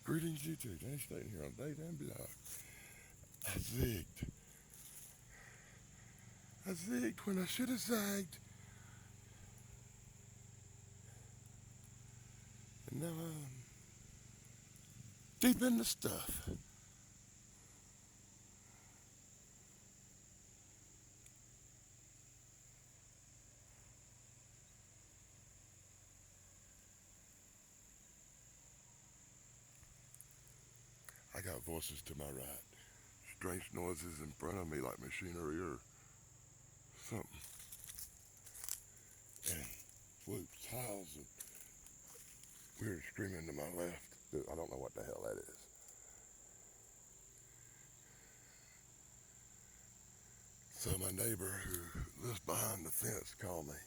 Greetings, YouTube. Danny Staten here on Daytime Blog. I zigged. I zigged when I should have zagged. And now I'm deep in the stuff. I got voices to my right. Strange noises in front of me like machinery or something. And whoops, howls, and weird screaming to my left. I don't know what the hell that is. So my neighbor who lives behind the fence called me.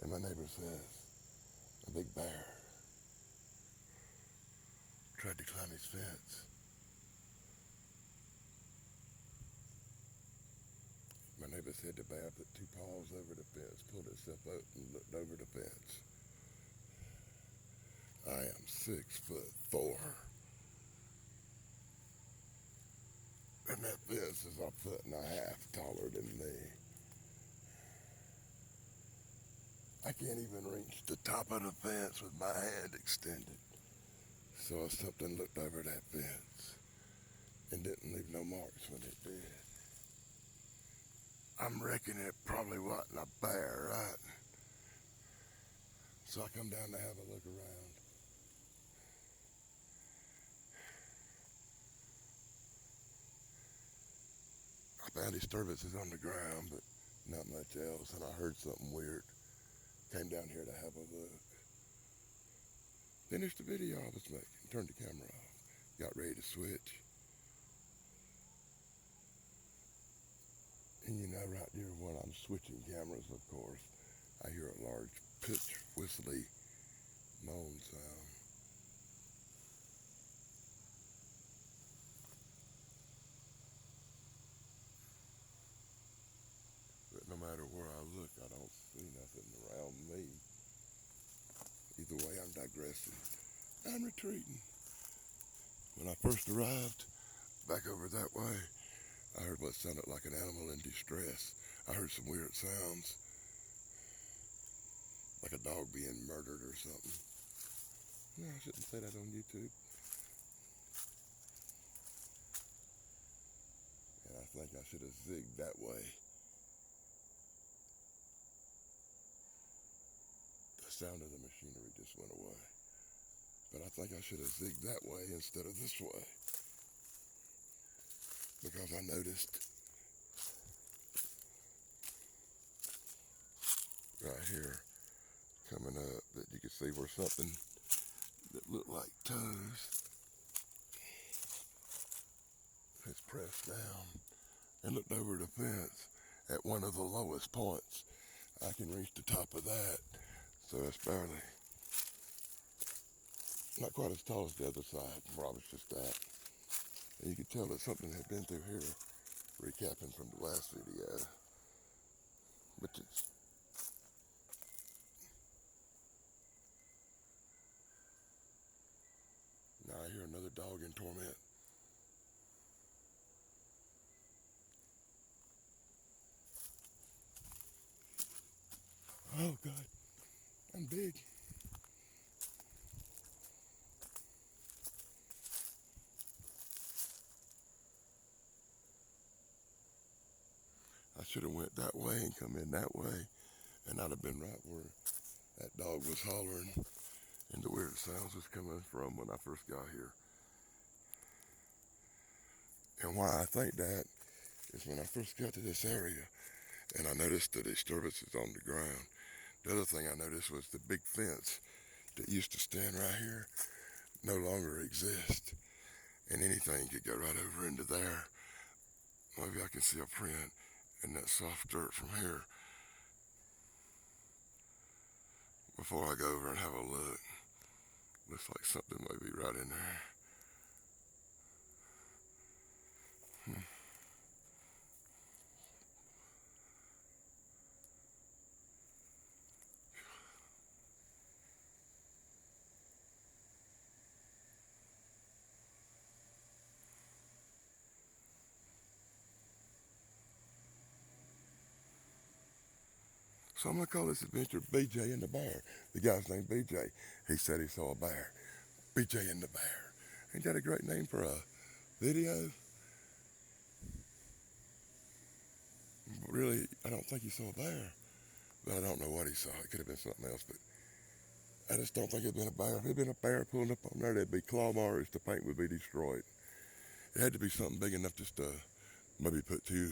And my neighbor says, a big bear tried to climb his fence. My neighbor said the bear put two paws over the fence, pulled itself up and looked over the fence. I am 6'4", and that fence is a foot and a half taller than me. I can't even reach the top of the fence with my hand extended. So something looked over that fence and didn't leave no marks when it did. I'm reckoning it probably wasn't a bear, right? So I come down to have a look around. I found disturbances on the ground, but not much else, and I heard something weird. Came down here to have a look. Finished the video I was making, turned the camera off, got ready to switch. And you know, right there when I'm switching cameras, of course, I hear a large pitch whistly moan sound. But no matter where I look, I don't see nothing around me. Either way, I'm digressing. I'm retreating. When I first arrived back over that way, I heard what sounded like an animal in distress. I heard some weird sounds, like a dog being murdered or something. No, I shouldn't say that on YouTube. And I think I should have zigged that way. The sound of the machinery just went away. But I think I should have zigged that way instead of this way. Because I noticed right here coming up that you could see where something that looked like toes is pressed down and looked over the fence at one of the lowest points. I can reach the top of that, so it's barely, not quite as tall as the other side where I was just at. And you could tell that something had been through here, recapping from the last video. But it's, now I hear another dog in torment. Oh God, I'm big. I should have went that way and come in that way, and I'd have been right where that dog was hollering and the weird sounds was coming from when I first got here. And why I think that is when I first got to this area and I noticed the disturbances on the ground. The other thing I noticed was the big fence that used to stand right here no longer exists, and anything could go right over into there. Maybe I can see a print in that soft dirt from here before I go over and have a look. Looks like something might be right in there. So I'm going to call this adventure BJ and the Bear. The guy's named BJ. He said he saw a bear. BJ and the Bear. Ain't that a great name for a video? Really, I don't think he saw a bear. But I don't know what he saw. It could have been something else, but I just don't think it'd been a bear. If it'd been a bear pulling up on there, there'd be claw marks. The paint would be destroyed. It had to be something big enough just to maybe put two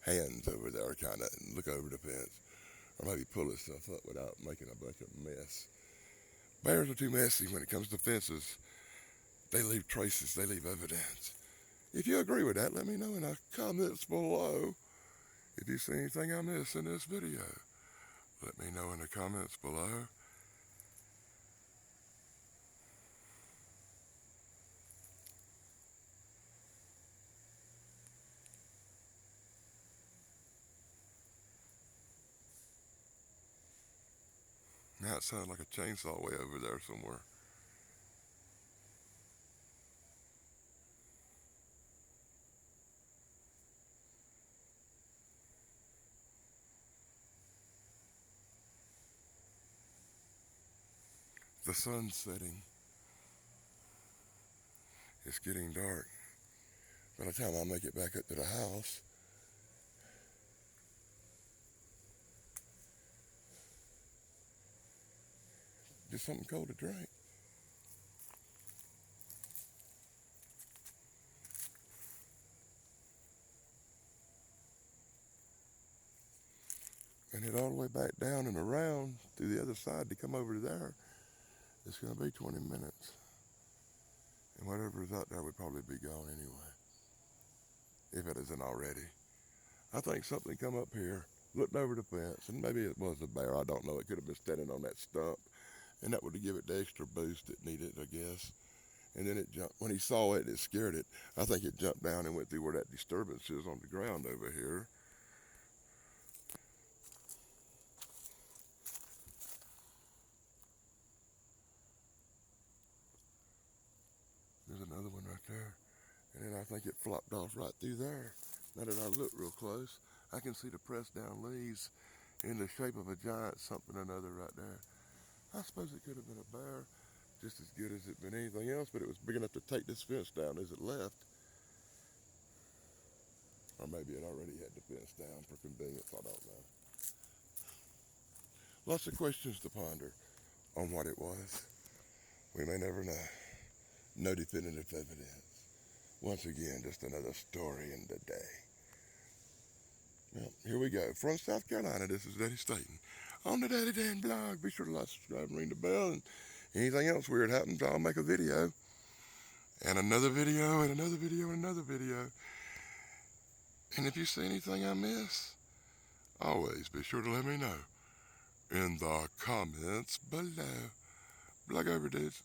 hands over there kind of and look over the fence. Or maybe pull this stuff up without making a bunch of mess. Bears are too messy when it comes to fences. They leave traces. They leave evidence. If you agree with that, let me know in the comments below. If you see anything I miss in this video, let me know in the comments below. Now it sounds like a chainsaw way over there somewhere. The sun's setting. It's getting dark. By the time I make it back up to the house, get something cold to drink. And head all the way back down and around to the other side to come over to there. It's going to be 20 minutes. And whatever is out there would probably be gone anyway, if it isn't already. I think something come up here, looked over the fence, and maybe it was a bear. I don't know. It could have been standing on that stump, and that would give it the extra boost it needed, I guess. And then it jumped. When he saw it, it scared it. I think it jumped down and went through where that disturbance is on the ground over here. There's another one right there. And then I think it flopped off right through there. Now that I look real close, I can see the pressed down leaves in the shape of a giant something or another right there. I suppose it could have been a bear, just as good as it been anything else, but it was big enough to take this fence down as it left. Or maybe it already had the fence down for convenience, I don't know. Lots of questions to ponder on what it was. We may never know. No definitive evidence. Once again, just another story in the day. Well, here we go. From South Carolina, this is Daddy Staten. On the Daddy Dan blog, be sure to like, subscribe, and ring the bell. And anything else weird happens, I'll make a video. And another video, and another video, and another video. And if you see anything I miss, always be sure to let me know in the comments below. Blog over, dudes.